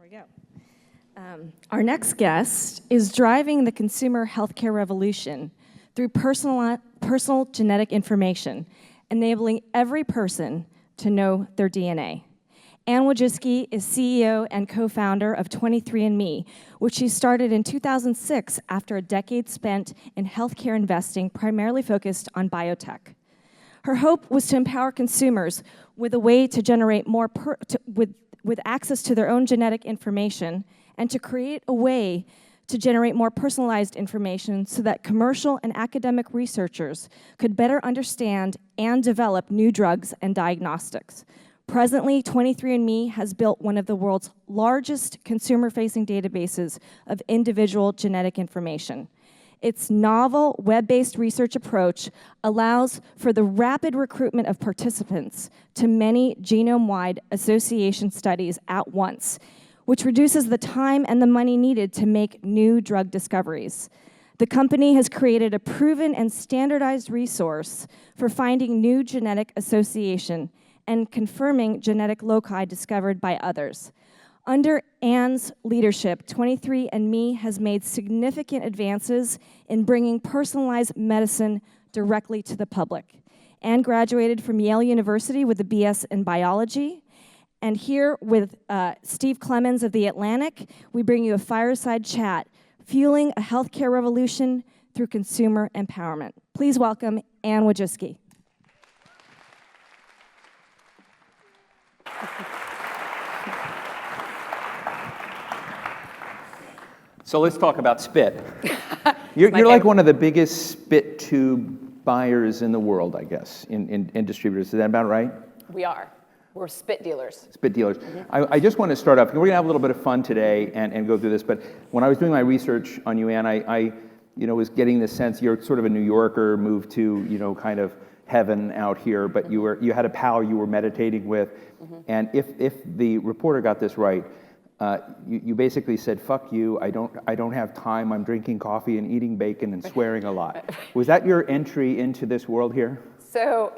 There we go. Our next guest is driving the consumer healthcare revolution through personal genetic information, enabling every person to know their DNA. Anne Wojcicki is CEO and co-founder of 23andMe, which she started in 2006 after a decade spent in healthcare investing primarily focused on biotech. Her hope was to empower consumers with a way to generate more with access to their own genetic information and to create a way to generate more personalized information so that commercial and academic researchers could better understand and develop new drugs and diagnostics. Presently, 23andMe has built one of the world's largest consumer-facing databases of individual genetic information. Its novel, web-based research approach allows for the rapid recruitment of participants to many genome-wide association studies at once, which reduces the time and the money needed to make new drug discoveries. The company has created a proven and standardized resource for finding new genetic association and confirming genetic loci discovered by others. Under Anne's leadership, 23andMe has made significant advances in bringing personalized medicine directly to the public. Anne graduated from Yale University with a BS in biology. And here with Steve Clemons of The Atlantic, we bring you a fireside chat, fueling a healthcare revolution through consumer empowerment. Please welcome Anne Wojcicki. So let's talk about spit. You're like one of the biggest spit tube buyers in the world, I guess, in distributors. Is that about right? We are. We're spit dealers. Spit dealers. Mm-hmm. I just want to start off, we're going to have a little bit of fun today and go through this, but when I was doing my research on you, Anne, I was getting this sense you're sort of a New Yorker, moved to, kind of heaven out here, but mm-hmm. you had a pal you were meditating with, mm-hmm. and if the reporter got this right, you basically said, "Fuck you! I don't have time. I'm drinking coffee and eating bacon and swearing a lot." Was that your entry into this world here? So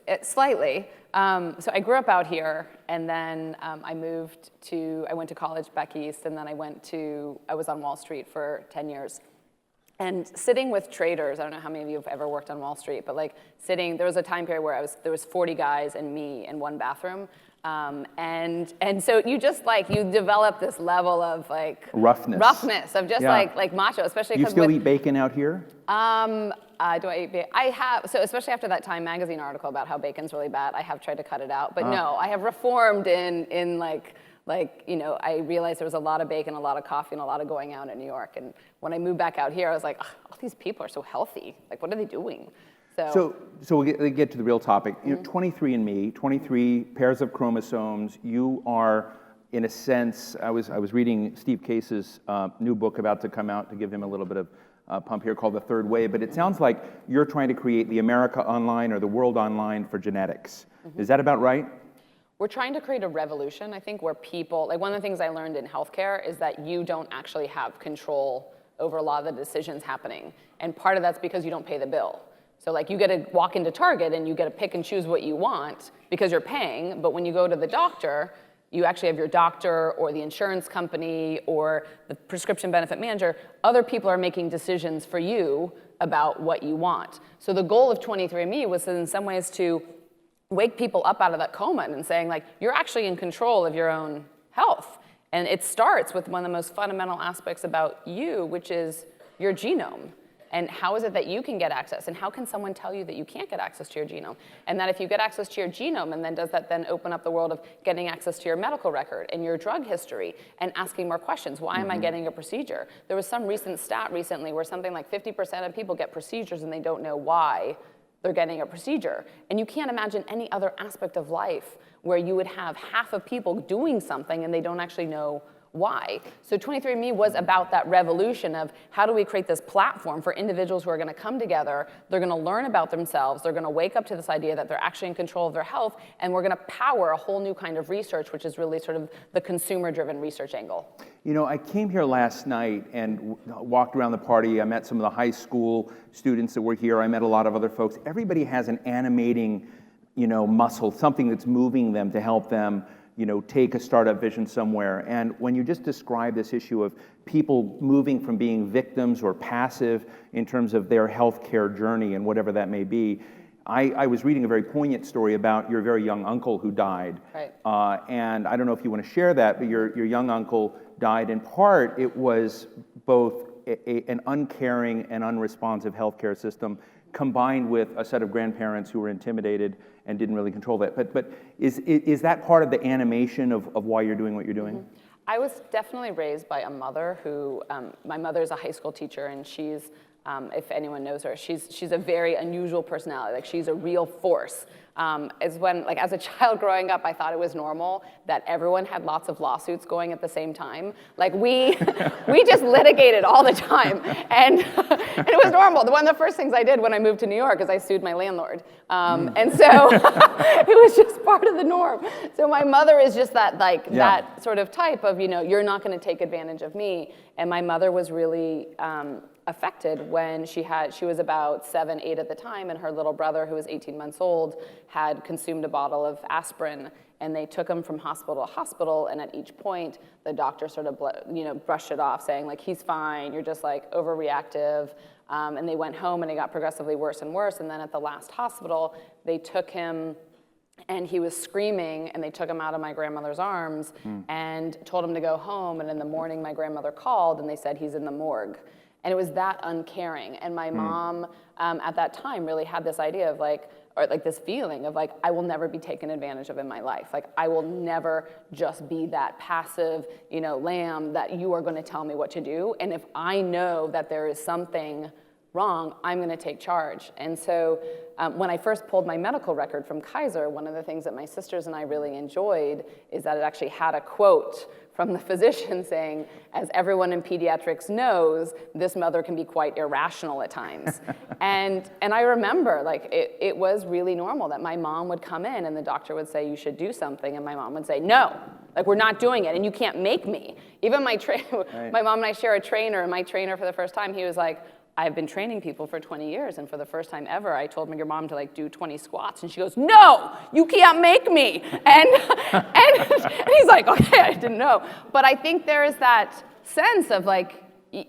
it's slightly. So I grew up out here, and then I went to college back east, and then I was on Wall Street for 10 years. And sitting with traders, I don't know how many of you have ever worked on Wall Street, but there was a time period where there was 40 guys and me in one bathroom. And so you just you develop this level of roughness of just like macho, especially because you still eat bacon out here? Do I eat bacon? I have, so especially after that Time magazine article about how bacon's really bad, I have tried to cut it out. But no, I have reformed in I realized there was a lot of bacon, a lot of coffee, and a lot of going out in New York. And when I moved back out here, I was like, all these people are so healthy. What are they doing? So we'll get to the real topic. Mm-hmm. 23andMe, 23 pairs of chromosomes. You are, in a sense, I was reading Steve Case's new book about to come out to give him a little bit of pump here called The Third Wave, but it sounds like you're trying to create the America Online or the world online for genetics. Mm-hmm. Is that about right? We're trying to create a revolution, I think, where people, one of the things I learned in healthcare is that you don't actually have control over a lot of the decisions happening. And part of that's because you don't pay the bill. So you get to walk into Target and you get to pick and choose what you want because you're paying, but when you go to the doctor, you actually have your doctor or the insurance company or the prescription benefit manager. Other people are making decisions for you about what you want. So the goal of 23andMe was in some ways to wake people up out of that coma and saying you're actually in control of your own health. And it starts with one of the most fundamental aspects about you, which is your genome. And how is it that you can get access? And how can someone tell you that you can't get access to your genome? And that if you get access to your genome, and then does that then open up the world of getting access to your medical record and your drug history and asking more questions? Why am I getting a procedure? There was some recent stat recently where something like 50% of people get procedures and they don't know why they're getting a procedure. And you can't imagine any other aspect of life where you would have half of people doing something and they don't actually know why. So 23andMe was about that revolution of how do we create this platform for individuals who are going to come together, they're going to learn about themselves, they're going to wake up to this idea that they're actually in control of their health, and we're going to power a whole new kind of research, which is really sort of the consumer-driven research angle. I came here last night and walked around the party. I met some of the high school students that were here. I met a lot of other folks. Everybody has an animating, muscle, something that's moving them to help them take a startup vision somewhere. And when you just describe this issue of people moving from being victims or passive in terms of their healthcare journey and whatever that may be, I was reading a very poignant story about your very young uncle who died. Right. And I don't know if you want to share that, but your young uncle died. In part, it was both an uncaring and unresponsive healthcare system combined with a set of grandparents who were intimidated and didn't really control that. But is that part of the animation of why you're doing what you're doing? Mm-hmm. I was definitely raised by a mother who, my mother's a high school teacher, and she's, if anyone knows her, she's a very unusual personality. Like, she's a real force. As a child growing up, I thought it was normal that everyone had lots of lawsuits going at the same time. Like, we just litigated all the time, and it was normal. One of the first things I did when I moved to New York is I sued my landlord, and so it was just part of the norm. So my mother is just that that sort of type of, you're not going to take advantage of me. And my mother was really affected when she was about 7, 8 at the time, and her little brother, who was 18 months old, had consumed a bottle of aspirin, and they took him from hospital to hospital, and at each point, the doctor sort of brushed it off, saying, like, he's fine, you're just overreactive, and they went home, and it got progressively worse and worse, and then at the last hospital, they took him, and he was screaming, and they took him out of my grandmother's arms and told him to go home, and in the morning, my grandmother called, and they said, he's in the morgue. And it was that uncaring. And my mom, at that time, really had this idea of this feeling of I will never be taken advantage of in my life. I will never just be that passive, lamb that you are going to tell me what to do. And if I know that there is something wrong, I'm going to take charge. And so when I first pulled my medical record from Kaiser, one of the things that my sisters and I really enjoyed is that it actually had a quote from the physician saying, as everyone in pediatrics knows, this mother can be quite irrational at times. and I remember, it was really normal that my mom would come in and the doctor would say, you should do something, and my mom would say, no, we're not doing it, and you can't make me. Even my mom and I share a trainer, and my trainer for the first time, he was like, I've been training people for 20 years, and for the first time ever, I told your mom to do 20 squats, and she goes, no, you can't make me. And he's like, okay, I didn't know. But I think there is that sense of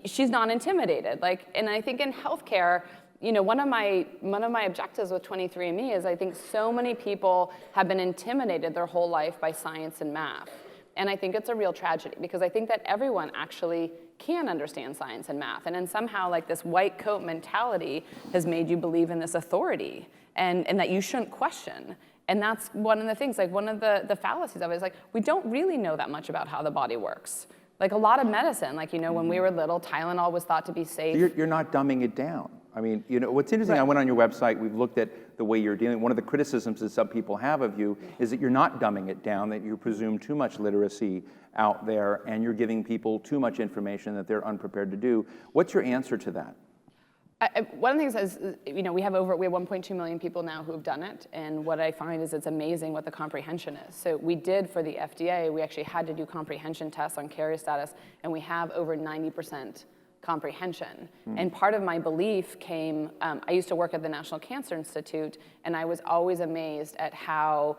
she's not intimidated. And I think in healthcare, one of my objectives with 23andMe is I think so many people have been intimidated their whole life by science and math. And I think it's a real tragedy, because I think that everyone actually can understand science and math. And then somehow this white coat mentality has made you believe in this authority and that you shouldn't question. And that's one of the things, one of the fallacies of it is we don't really know that much about how the body works. A lot of medicine, when we were little, Tylenol was thought to be safe. You're not dumbing it down. I mean, what's interesting, I went on your website, we've looked at the way you're dealing. One of the criticisms that some people have of you is that you're not dumbing it down, that you presume too much literacy out there, and you're giving people too much information that they're unprepared to do. What's your answer to that? One of the things is, we have 1.2 million people now who have done it, and what I find is it's amazing what the comprehension is. So we did, for the FDA, we actually had to do comprehension tests on carrier status, and we have over 90% comprehension. And part of my belief came, I used to work at the National Cancer Institute, and I was always amazed at how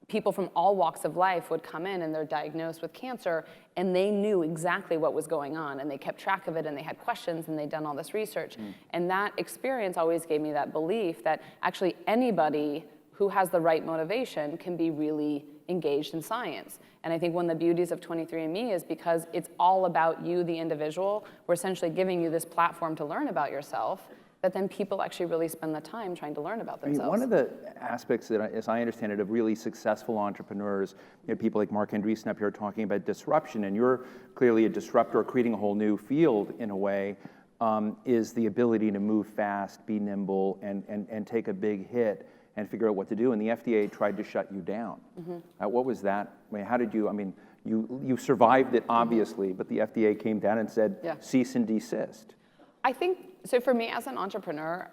people from all walks of life would come in and they're diagnosed with cancer, and they knew exactly what was going on, and they kept track of it, and they had questions, and they'd done all this research. And that experience always gave me that belief that actually anybody who has the right motivation can be really engaged in science. And I think one of the beauties of 23andMe is because it's all about you, the individual. We're essentially giving you this platform to learn about yourself, that then people actually really spend the time trying to learn about themselves. One of the aspects that, as I understand it, of really successful entrepreneurs, people like Mark Andreessen up here talking about disruption, and you're clearly a disruptor, creating a whole new field in a way, is the ability to move fast, be nimble, and take a big hit and figure out what to do. And the FDA tried to shut you down. What was that? I mean, how did you, you survived it, obviously, but the FDA came down and said, cease and desist. I think, so for me as an entrepreneur,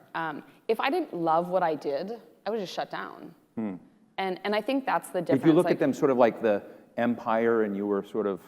if I didn't love what I did, I would just shut down. And I think that's the difference. If you look at them sort of like the empire and you were sort of,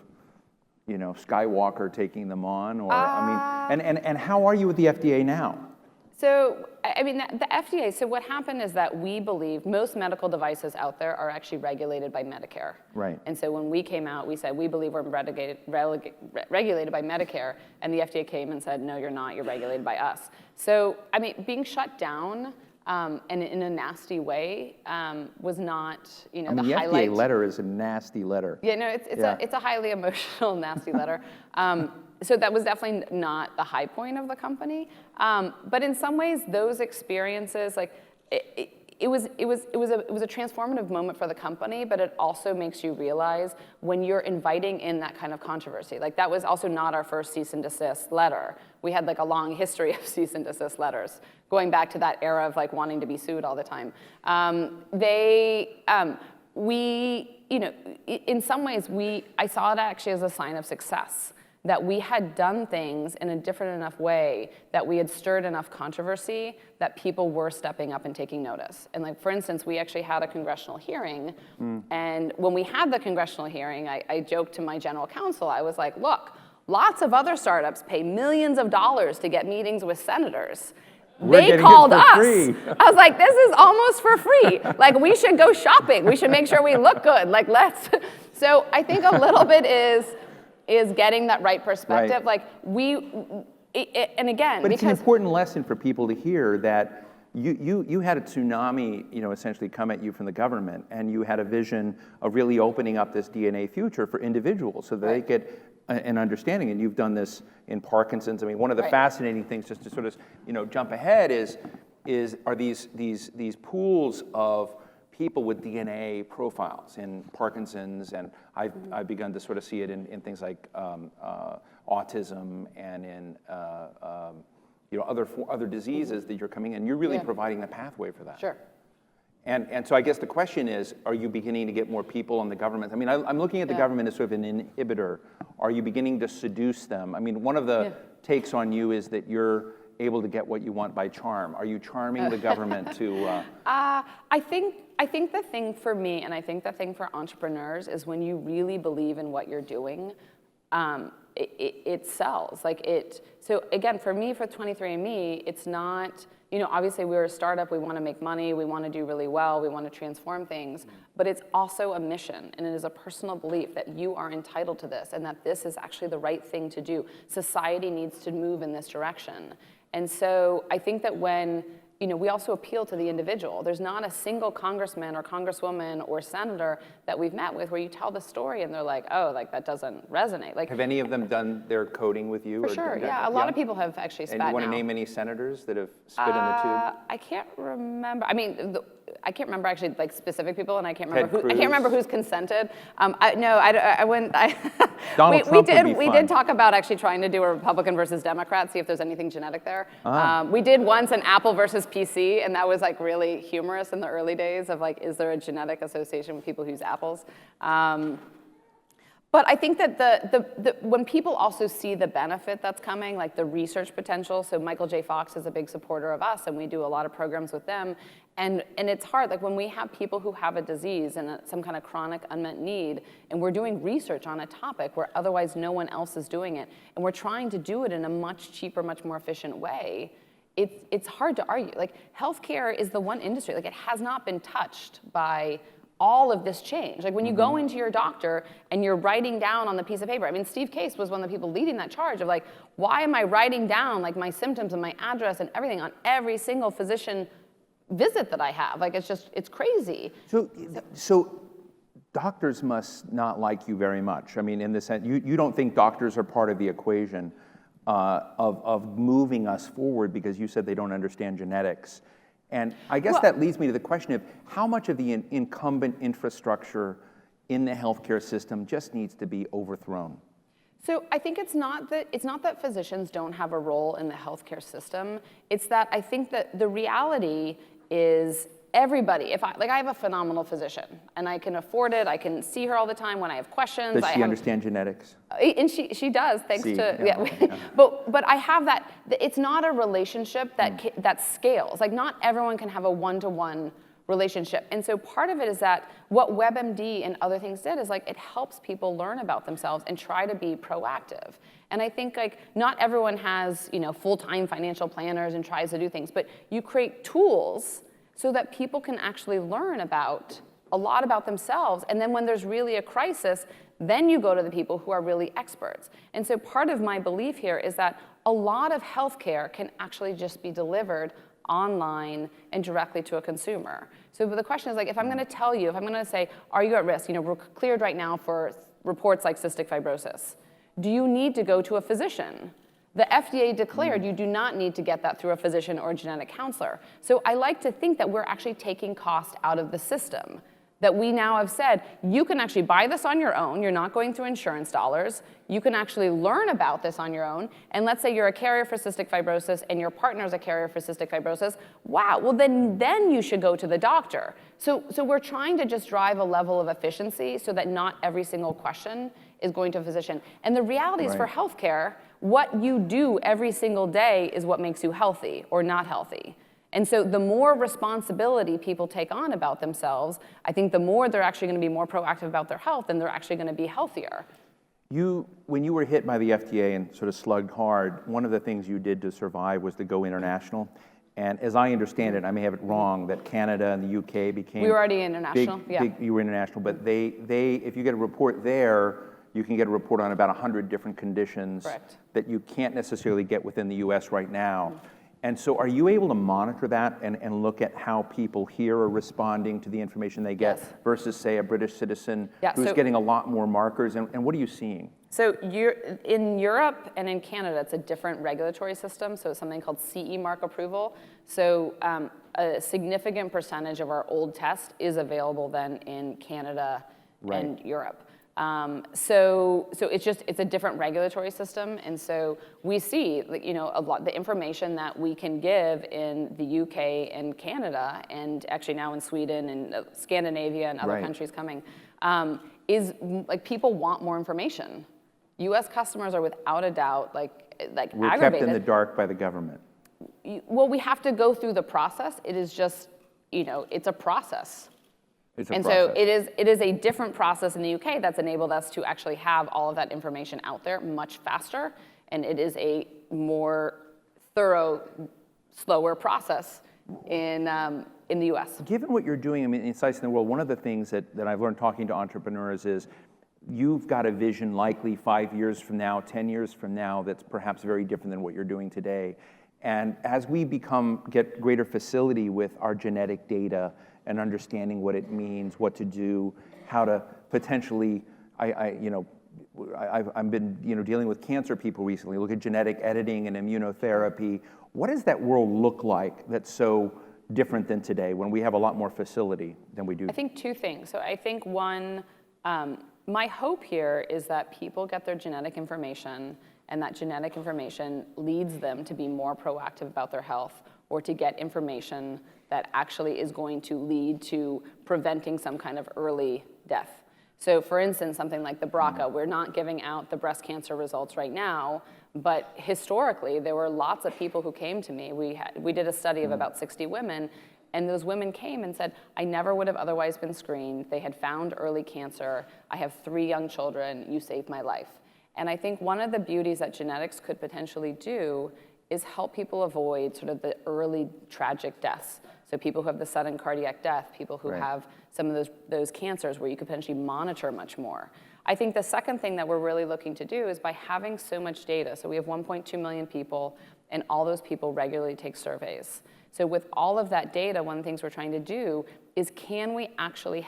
Skywalker taking them on, or, and how are you with the FDA now? So, I mean, the FDA, so what happened is that we believe most medical devices out there are actually regulated by Medicare. Right. And so when we came out, we said, we believe we're regulated by Medicare, and the FDA came and said, no, you're not, you're regulated by us. So, I mean, being shut down and in a nasty way was not, you know, I mean, the the highlight. FDA letter is a nasty letter. Yeah, no, it's a highly emotional, nasty letter. So that was definitely not the high point of the company. But in some ways, those experiences, like it was a transformative moment for the company, but it also makes you realize when you're inviting in that kind of controversy. Like that was also not our first cease and desist letter. We had like a long history of cease and desist letters, going back to that era of like wanting to be sued all the time. You know, in some ways, I saw it actually as a sign of success, that we had done things in a different enough way, that we had stirred enough controversy, that people were stepping up and taking notice. And like, for instance, we actually had a congressional hearing, and when we had the congressional hearing, I joked to my general counsel, I was like, look, lots of other startups pay millions of dollars to get meetings with senators. They called us. Free. I was like, this is almost for free. Like, we should go shopping. We should make sure we look good. Like, let's. So I think a little bit is getting that right perspective. Right. Like and again, but it's an important lesson for people to hear that you had a tsunami, you know, essentially come at you from the government, and you had a vision of really opening up this DNA future for individuals so that they get an understanding. And you've done this in Parkinson's. I mean, one of the fascinating things, just to sort of, you know, jump ahead, are these pools of people with DNA profiles in Parkinson's, and I've begun to sort of see it in things like autism and in you know, other diseases that you're coming in. You're really providing the pathway for that. Sure. And so I guess the question is, are you beginning to get more people in the government? I mean, I'm looking at the government as sort of an inhibitor. Are you beginning to seduce them? I mean, one of the takes on you is that you're able to get what you want by charm. Are you charming the government to? I think the thing for me, and I think the thing for entrepreneurs, is when you really believe in what you're doing, it sells. Like it. So again, for me, for 23andMe, it's not. You know, obviously we're a startup. We want to make money. We want to do really well. We want to transform things. But it's also a mission, and it is a personal belief that you are entitled to this, and that this is actually the right thing to do. Society needs to move in this direction. And so I think that when, you know, we also appeal to the individual. There's not a single congressman or congresswoman or senator that we've met with where you tell the story and they're like, oh, like that doesn't resonate. Like, have any of them done their coding with you? For sure, yeah. A lot of people have actually spat. And you want to name any senators that have spit in the tube? I can't remember. I mean, I can't remember actually like specific people, and I can't remember who's consented. I wouldn't. Donald Trump would be fun. We did talk about actually trying to do a Republican versus Democrat, see if there's anything genetic there. We did once an Apple versus PC, and that was like really humorous in the early days of like, is there a genetic association with people who use apples? But I think that when people also see the benefit that's coming, like the research potential, so Michael J. Fox is a big supporter of us, and we do a lot of programs with them, and it's hard, like when we have people who have a disease and some kind of chronic unmet need, and we're doing research on a topic where otherwise no one else is doing it, and we're trying to do it in a much cheaper, much more efficient way, it's hard to argue. Like healthcare is the one industry, like it has not been touched by all of this change. Like when you go into your doctor and you're writing down on the piece of paper, I mean, Steve Case was one of the people leading that charge of like, why am I writing down like my symptoms and my address and everything on every single physician visit that I have? Like it's crazy. So doctors must not like you very much. I mean, in the sense, you don't think doctors are part of the equation of moving us forward because you said they don't understand genetics. And I guess that leads me to the question of how much of the incumbent infrastructure in the healthcare system just needs to be overthrown? So I think it's not that physicians don't have a role in the healthcare system. It's that I think that the reality is everybody, I have a phenomenal physician and I can afford it, I can see her all the time when I have questions. Does she understand genetics? And she does, thanks to, But I have that, it's not a relationship that scales. Like not everyone can have a one-to-one relationship. And so part of it is that what WebMD and other things did is like it helps people learn about themselves and try to be proactive. And I think like not everyone has, you know, full-time financial planners and tries to do things, but you create tools so that people can actually learn about a lot about themselves. And then when there's really a crisis, then you go to the people who are really experts. And so part of my belief here is that a lot of healthcare can actually just be delivered online and directly to a consumer. So the question is like, if I'm going to tell you, if I'm going to say, are you at risk? You know, we're cleared right now for reports like cystic fibrosis. Do you need to go to a physician? The FDA declared you do not need to get that through a physician or a genetic counselor. So I like to think that we're actually taking cost out of the system. That we now have said, you can actually buy this on your own, you're not going through insurance dollars, you can actually learn about this on your own, and let's say you're a carrier for cystic fibrosis and your partner's a carrier for cystic fibrosis, wow, well then you should go to the doctor. So we're trying to just drive a level of efficiency so that not every single question is going to a physician. And the reality is for healthcare, what you do every single day is what makes you healthy or not healthy. And so the more responsibility people take on about themselves, I think the more they're actually going to be more proactive about their health and they're actually going to be healthier. When you were hit by the FDA and sort of slugged hard, one of the things you did to survive was to go international. And as I understand it, I may have it wrong, that Canada and the UK became We were already international, you were international, but they if you get a report there, you can get a report on about 100 different conditions that you can't necessarily get within the US right now. And so are you able to monitor that and look at how people here are responding to the information they get versus, say, a British citizen who's getting a lot more markers? And what are you seeing? So in Europe and in Canada, it's a different regulatory system. So it's something called CE mark approval. So a significant percentage of our old test is available then in Canada and Europe. So it's a different regulatory system, and so we see, you know, a lot the information that we can give in the UK and Canada, and actually now in Sweden and Scandinavia and other countries coming, is like people want more information. U.S. customers are without a doubt like we're aggravated. kept in the dark by the government. Well, we have to go through the process. It is just, you know, it's a process. So it is a different process in the UK that's enabled us to actually have all of that information out there much faster, and it is a more thorough, slower process in the US. Given what you're doing, I mean, in Sites in the World, one of the things that I've learned talking to entrepreneurs is you've got a vision likely 5 years from now, 10 years from now, that's perhaps very different than what you're doing today. And as we get greater facility with our genetic data and understanding what it means, what to do, how to potentially, I've been dealing with cancer people recently. Look at genetic editing and immunotherapy. What does that world look like that's so different than today when we have a lot more facility than we do? I think two things. So I think one, my hope here is that people get their genetic information, and that genetic information leads them to be more proactive about their health, or to get information that actually is going to lead to preventing some kind of early death. So for instance, something like the BRCA, we're not giving out the breast cancer results right now, but historically, there were lots of people who came to me. We did a study of about 60 women, and those women came and said, I never would have otherwise been screened. They had found early cancer. I have 3 young children. You saved my life. And I think one of the beauties that genetics could potentially do is help people avoid sort of the early tragic deaths. So people who have the sudden cardiac death, people who have some of those cancers where you could potentially monitor much more. I think the second thing that we're really looking to do is by having so much data, so we have 1.2 million people, and all those people regularly take surveys. So with all of that data, one of the things we're trying to do is can we actually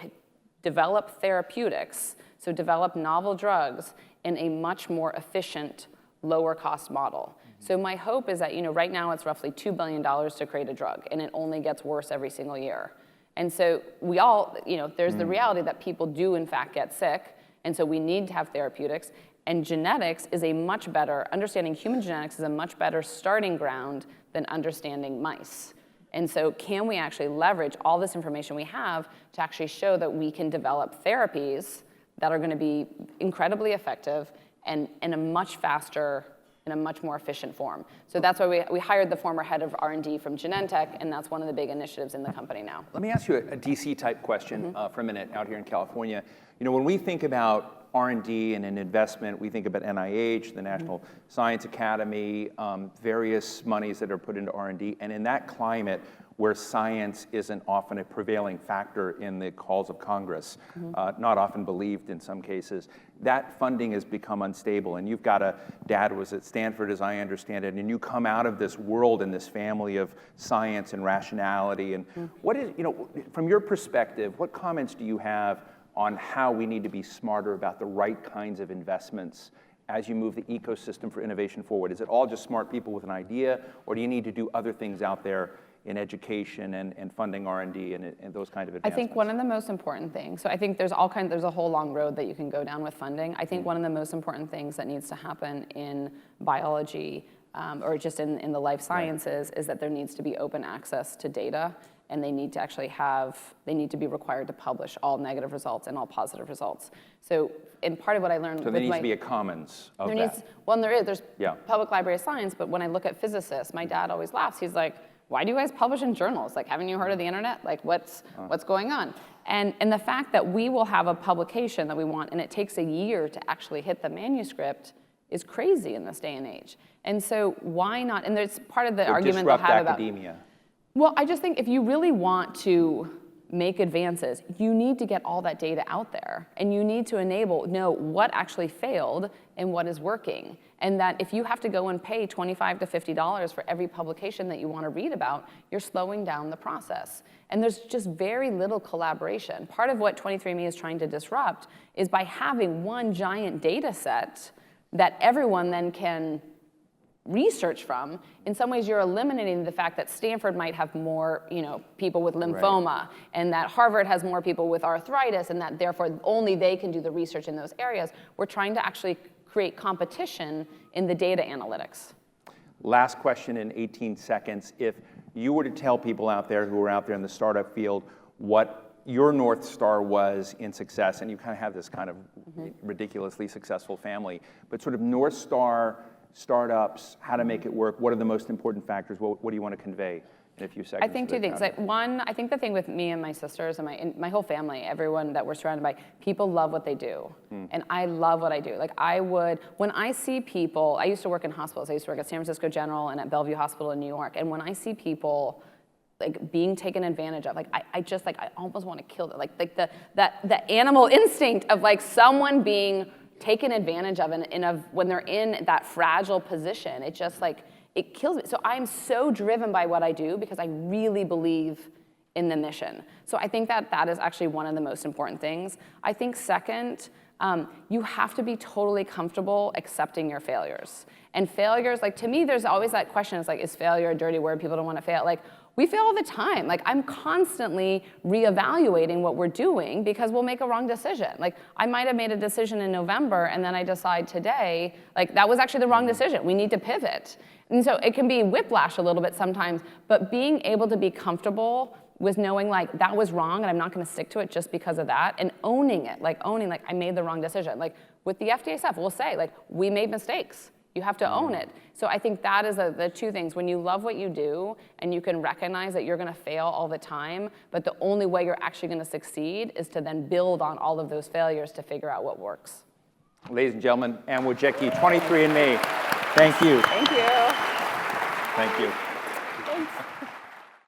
develop therapeutics, so develop novel drugs in a much more efficient, lower cost model. So my hope is that, right now it's roughly $2 billion to create a drug, and it only gets worse every single year. And so we all, there's the reality that people do in fact get sick, and so we need to have therapeutics, and genetics is a much better, understanding human genetics is a much better starting ground than understanding mice. And so can we actually leverage all this information we have to actually show that we can develop therapies that are going to be incredibly effective and in a much faster in a much more efficient form. So that's why we hired the former head of R&D from Genentech, and that's one of the big initiatives in the company now. Let me ask you a DC type question for a minute out here in California. You know, when we think about R&D and an investment, we think about NIH, the National Science Academy, various monies that are put into R&D, and in that climate where science isn't often a prevailing factor in the calls of Congress, not often believed in some cases, that funding has become unstable. And you've got dad was at Stanford, as I understand it, and you come out of this world and this family of science and rationality. And what is, you know, from your perspective, what comments do you have on how we need to be smarter about the right kinds of investments as you move the ecosystem for innovation forward? Is it all just smart people with an idea, or do you need to do other things out there in education and funding R&D and those kind of advancements? I think one of the most important things, so I think there's a whole long road that you can go down with funding. I think one of the most important things that needs to happen in biology or just in the life sciences is that there needs to be open access to data, and they need to be required to publish all negative results and all positive results. So, and part of what I learned So there needs to be a commons of that. Well, and there's Public Library of Science, but when I look at physicists, my dad always laughs. He's like, why do you guys publish in journals? Like, haven't you heard of the internet? Like, what's going on? And the fact that we will have a publication that we want, and it takes a year to actually hit the manuscript, is crazy in this day and age. And so why not? And there's part of the argument they'll have about academia. Well, I just think if you really want to make advances, you need to get all that data out there, and you need to know what actually failed and what is working. And that if you have to go and pay $25 to $50 for every publication that you want to read about, you're slowing down the process. And there's just very little collaboration. Part of what 23andMe is trying to disrupt is by having one giant data set that everyone then can research from. In some ways, you're eliminating the fact that Stanford might have more, people with lymphoma, and that Harvard has more people with arthritis, and that therefore only they can do the research in those areas. We're trying to actually create competition in the data analytics. Last question in 18 seconds. If you were to tell people out there who are out there in the startup field what your North Star was in success, and you kind of have this kind of ridiculously successful family, but sort of North Star startups, how to make it work, what are the most important factors, what do you want to convey in a few seconds? I think two things. Like one, I think the thing with me and my sisters and my whole family, everyone that we're surrounded by, people love what they do. And I love what I do. Like when I see people, I used to work in hospitals. I used to work at San Francisco General and at Bellevue Hospital in New York. And when I see people like being taken advantage of, like I almost want to kill them. Like the animal instinct of like someone being taken advantage of when they're in that fragile position, it just like, it kills me. So I'm so driven by what I do because I really believe in the mission. So I think that is actually one of the most important things. I think second, you have to be totally comfortable accepting your failures. And failures, like to me, there's always that question, it's like, is failure a dirty word? People don't want to fail. Like, we fail all the time. Like, I'm constantly reevaluating what we're doing because we'll make a wrong decision. Like, I might have made a decision in November and then I decide today, like, that was actually the wrong decision. We need to pivot. And so it can be whiplash a little bit sometimes, but being able to be comfortable with knowing, like, that was wrong and I'm not going to stick to it just because of that, and owning it, like, I made the wrong decision. Like, with the FDA stuff, we'll say, like, we made mistakes. You have to own it. So I think that is the two things. When you love what you do and you can recognize that you're going to fail all the time, but the only way you're actually going to succeed is to then build on all of those failures to figure out what works. Ladies and gentlemen, Anne Wojcicki, 23andMe. Thank you. Thank you. Thank you.